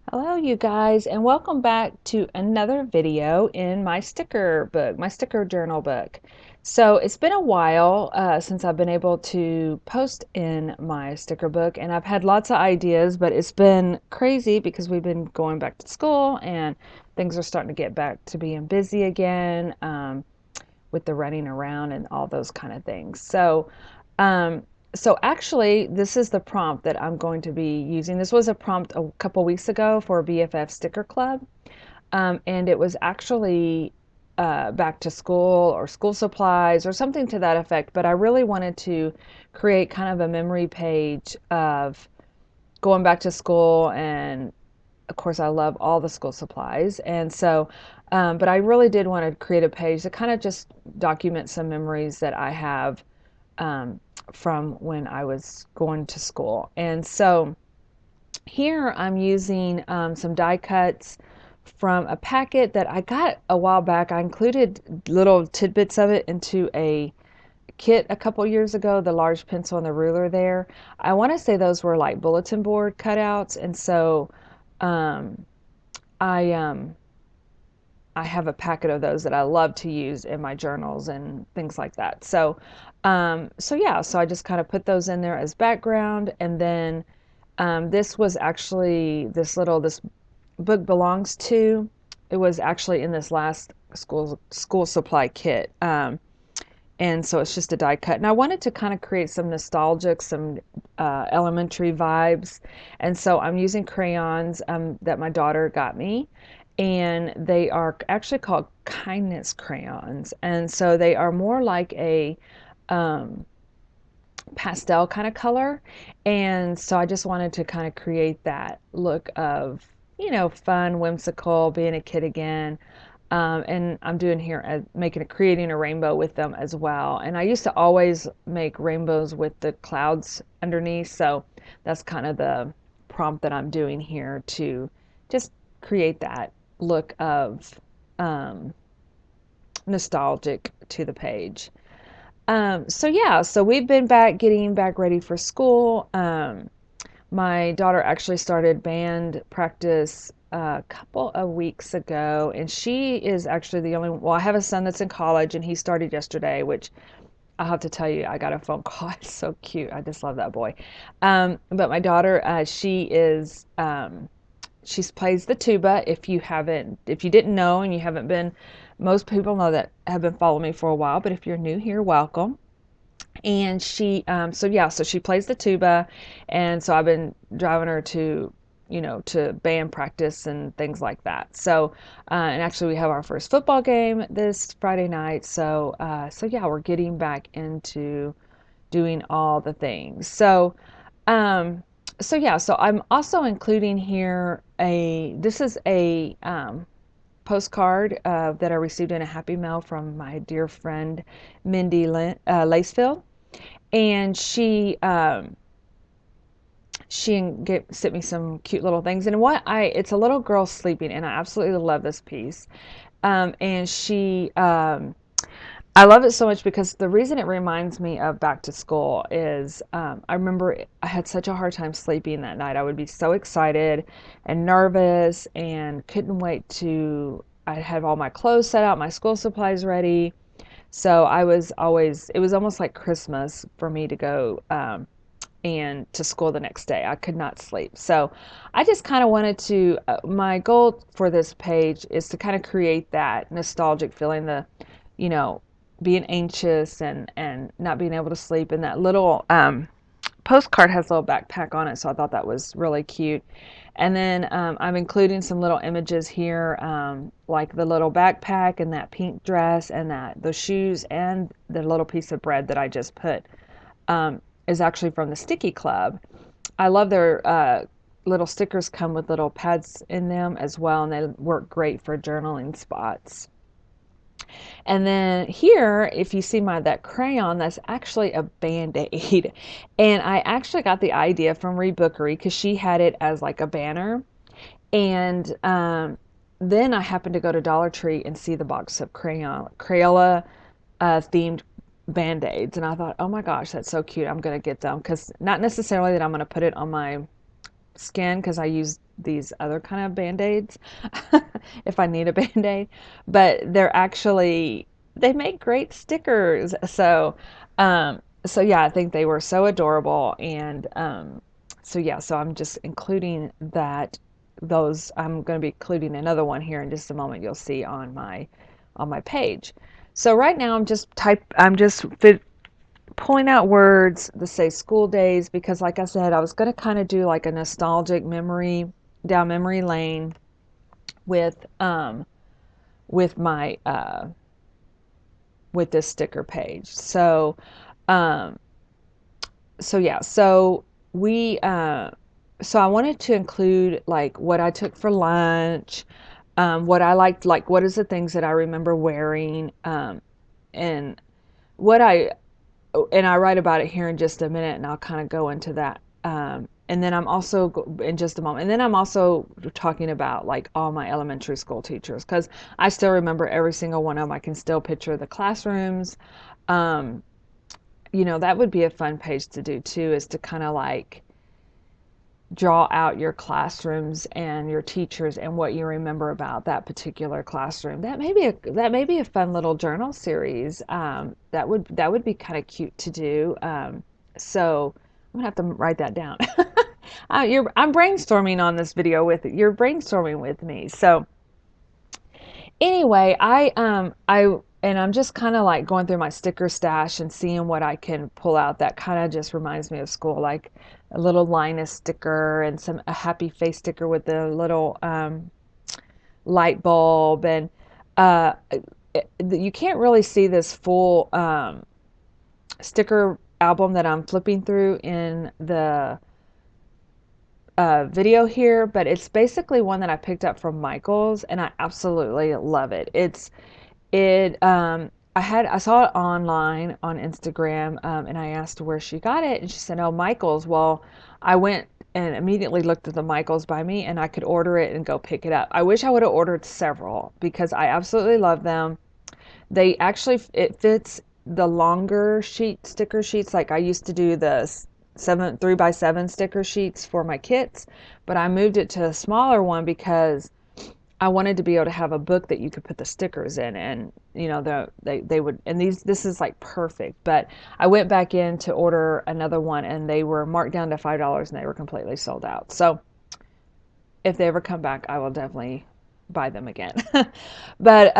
Hello, you guys, and welcome back to another video in my sticker book, my sticker journal book. So it's been a while since I've been able to post in my sticker book, and I've had lots of ideas, but it's been crazy because we've been going back to school and things are starting to get back to being busy again. With the running around and all those kind of things. Um, so actually, this is the prompt that I'm going to be using. This was a prompt a couple weeks ago for BFF Sticker Club, and it was actually back to school or school supplies or something to that effect. But I really wanted to create kind of a memory page of going back to school, and of course I love all the school supplies, and so but I really did want to create a page that kind of just document some memories that I have um, from when I was going to school. And so here I'm using some die cuts from a packet that I got a while back. I included little tidbits of it into a kit a couple years ago, the large pencil and the ruler there. I want to say those were like bulletin board cutouts, and so um, I I have a packet of those that I love to use in my journals and things like that. So yeah, so I just kind of put those in there as background, and then this was actually this book belongs to. It was actually in this last school supply kit. And so it's just a die cut. And I wanted to kind of create some nostalgic, some elementary vibes. And so I'm using crayons that my daughter got me. And they are actually called kindness crayons. And so they are more like a um, pastel kind of color. And so I just wanted to kind of create that look of, fun, whimsical, being a kid again. And I'm doing here creating a rainbow with them as well. And I used to always make rainbows with the clouds underneath, so that's kind of the prompt that I'm doing here to just create that look of um, nostalgic to the page. So yeah, so we've been getting back ready for school. My daughter actually started band practice a couple of weeks ago, and she is actually the only. Well, I have a son that's in college, and he started yesterday, which I'll have to tell you, I got a phone call. It's so cute. I just love that boy. But my daughter, she plays the tuba. If you didn't know and you haven't been, most people know that have been following me for a while. But if you're new here, welcome. And so she plays the tuba, and so I've been driving her to band practice and things like that. And actually we have our first football game this Friday night. So yeah, we're getting back into doing all the things. Um, so I'm also including here this is a postcard that I received in a Happy Mail from my dear friend Mindy Lacefield, and sent me some cute little things. And it's a little girl sleeping, and I absolutely love this piece. And I love it so much because the reason it reminds me of back to school is I remember I had such a hard time sleeping that night. I would be so excited and nervous and couldn't wait to. I had all my clothes set out, my school supplies ready. So it was almost like Christmas for me to go and to school the next day. I could not sleep. So I just kind of wanted my goal for this page is to kind of create that nostalgic feeling, you know, being anxious and not being able to sleep. And that little postcard has a little backpack on it. So I thought that was really cute. And then I'm including some little images here, like the little backpack and that pink dress and the shoes and the little piece of bread that I just put is actually from the Sticky Club. I love their little stickers come with little pads in them as well, and they work great for journaling spots. And then here, if you see that crayon, that's actually a Band-Aid. And I actually got the idea from Rebookery because she had it as like a banner. And then I happened to go to Dollar Tree and see the box of Crayola themed Band-Aids. And I thought, oh my gosh, that's so cute. I'm going to get them because not necessarily that I'm going to put it on my skin because I use these other kind of Band-Aids if I need a Band-Aid, but they make great stickers. So yeah, I think they were so adorable, and so yeah, so I'm just including that those I'm going to be including another one here in just a moment. You'll see on my page. So right now I'm just pulling out words that say school days because, like I said, I was going to kind of do like a nostalgic memory down memory lane with with my with this sticker page. Um, so yeah, we so I wanted to include like what I took for lunch, what I liked, like what is the things that I remember wearing, and what I write about it here in just a minute, and I'll kind of go into that. And then I'm also in just a moment, and then I'm also talking about like all my elementary school teachers because I still remember every single one of them. I can still picture the classrooms. Um, that would be a fun page to do too, is to kind of like draw out your classrooms and your teachers and what you remember about that particular classroom. That may be a fun little journal series. That would be kind of cute to do. So I'm gonna have to write that down. I'm brainstorming on this video with you're brainstorming with me. So anyway, and I'm just kind of like going through my sticker stash and seeing what I can pull out that kind of just reminds me of school, like a little Linus sticker and a happy face sticker with a little light bulb. And uh, you can't really see this full sticker album that I'm flipping through in the video here, but it's basically one that I picked up from Michael's, and I absolutely love it. I saw it online on Instagram, and I asked where she got it, and she said, "Oh, Michael's." Well, I went and immediately looked at the Michael's by me, and I could order it and go pick it up. I wish I would have ordered several because I absolutely love them. It fits the longer sticker sheets. Like I used to do the 3x7 sticker sheets for my kits, but I moved it to a smaller one because I wanted to be able to have a book that you could put the stickers in, and they would, and this is like perfect. But I went back in to order another one, and they were marked down to $5, and they were completely sold out. So if they ever come back, I will definitely buy them again. But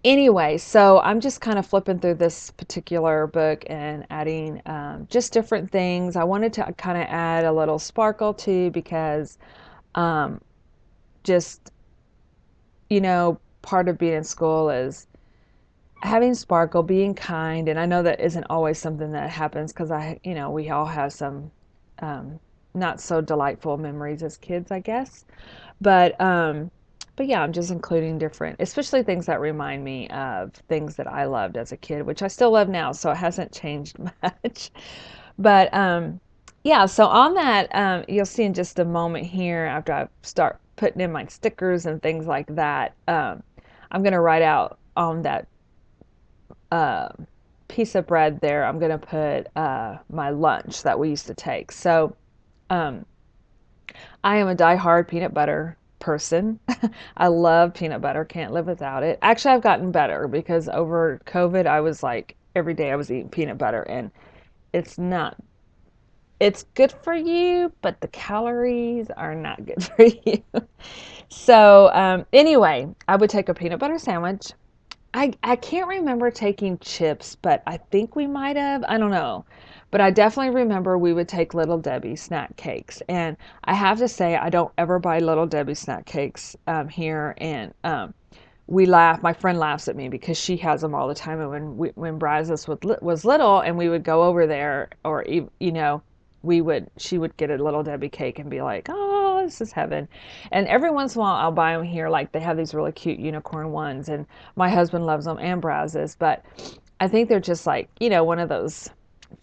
anyway, so I'm just kind of flipping through this particular book and adding just different things. I wanted to kind of add a little sparkle too because um, just part of being in school is having sparkle, being kind, and I know that isn't always something that happens because we all have some um, not so delightful memories as kids, I guess. But yeah, I'm just including different, especially things that remind me of things that I loved as a kid, which I still love now, so it hasn't changed much. But yeah, so on that, you'll see in just a moment here after I start putting in my stickers and things like that, I'm going to write out on that uh, piece of bread there, I'm going to put my lunch that we used to take. So um, I am a die-hard peanut butter person. I love peanut butter, can't live without it. Actually, I've gotten better because over COVID, I was like every day I was eating peanut butter, and it's not it's good for you, but the calories are not good for you. So, anyway, I would take a peanut butter sandwich. I can't remember taking chips, but I think we might have. I don't know. But I definitely remember we would take Little Debbie snack cakes. And I have to say, I don't ever buy Little Debbie snack cakes here. And we laugh. My friend laughs at me because she has them all the time. And when Brazos was little, and we would go over there, or she would get a Little Debbie cake and be like, "Oh, this is heaven." And every once in a while, I'll buy them here. Like they have these really cute unicorn ones, and my husband loves them and Brazos. But I think they're just like one of those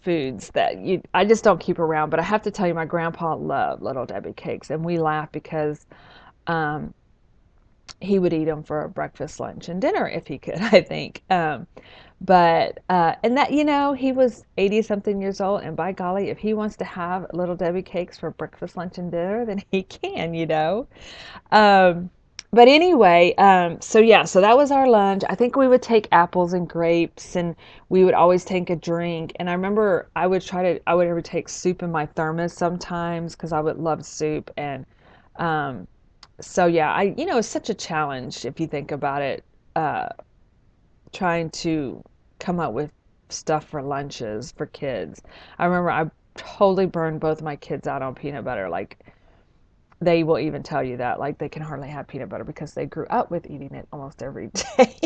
foods that I just don't keep around. But I have to tell you, my grandpa loved Little Debbie cakes, and we laugh because um, he would eat them for breakfast, lunch, and dinner if he could, I think. And that, he was 80 something years old, and by golly, if he wants to have Little Debbie cakes for breakfast, lunch, and dinner, then he can. Um, but anyway, so yeah, so that was our lunch. I think we would take apples and grapes, and we would always take a drink. And I remember I would ever take soup in my thermos sometimes because I would love soup. And um, so yeah, it's such a challenge if you think about it, uh, trying to come up with stuff for lunches for kids. I remember I totally burned both my kids out on peanut butter. Like they will even tell you that, like they can hardly have peanut butter because they grew up with eating it almost every day.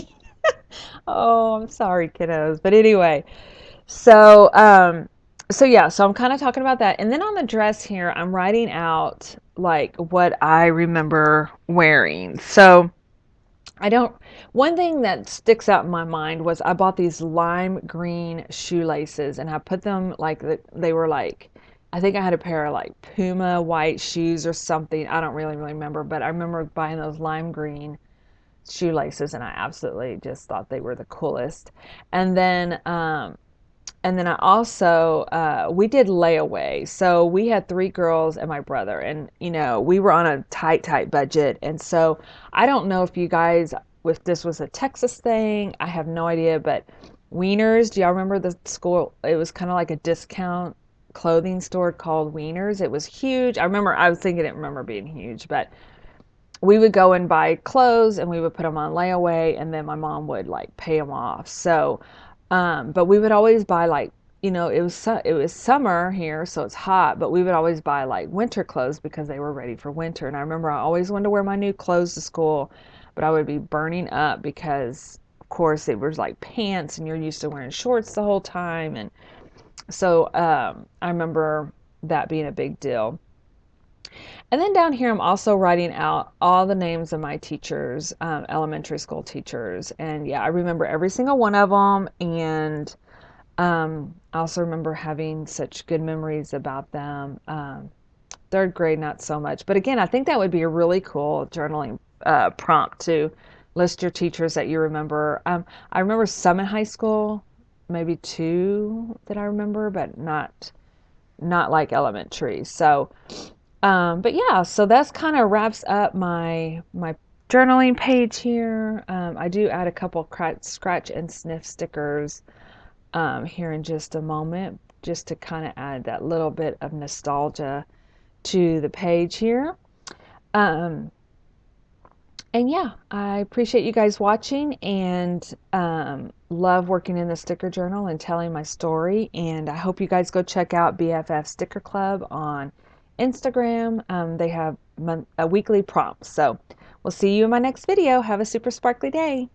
Oh, I'm sorry, kiddos. But anyway, so so yeah, so I'm kind of talking about that. And then on the dress here, I'm writing out like what I remember wearing. So I don't, one thing that sticks out in my mind was I bought these lime green shoelaces and I put them like they were like, I think I had a pair of like Puma white shoes or something. I don't really remember, but I remember buying those lime green shoelaces and I absolutely just thought they were the coolest. And then and then I also, we did layaway. So we had three girls and my brother, and we were on a tight budget. And so I don't know if you guys, if this was a Texas thing, I have no idea, but Wieners, do y'all remember the school? It was kind of like a discount clothing store called Wieners. It was huge. I was thinking it remember being huge, but we would go and buy clothes and we would put them on layaway and then my mom would like pay them off. So, but we would always buy like, it was summer here, so it's hot, but we would always buy like winter clothes because they were ready for winter. And I remember I always wanted to wear my new clothes to school, but I would be burning up because of course it was like pants and you're used to wearing shorts the whole time. And so, I remember that being a big deal. And then down here, I'm also writing out all the names of my teachers, elementary school teachers. And yeah, I remember every single one of them. And I also remember having such good memories about them. Third grade, not so much. But again, I think that would be a really cool journaling prompt to list your teachers that you remember. I remember some in high school, maybe two that I remember, but not like elementary. So but yeah, so that's kind of wraps up my journaling page here. I do add a couple scratch and sniff stickers here in just a moment, just to kind of add that little bit of nostalgia to the page here. Um, and yeah, I appreciate you guys watching and love working in the sticker journal and telling my story. And I hope you guys go check out BFF Sticker Club on Instagram. They have a weekly prompt. So we'll see you in my next video. Have a super sparkly day.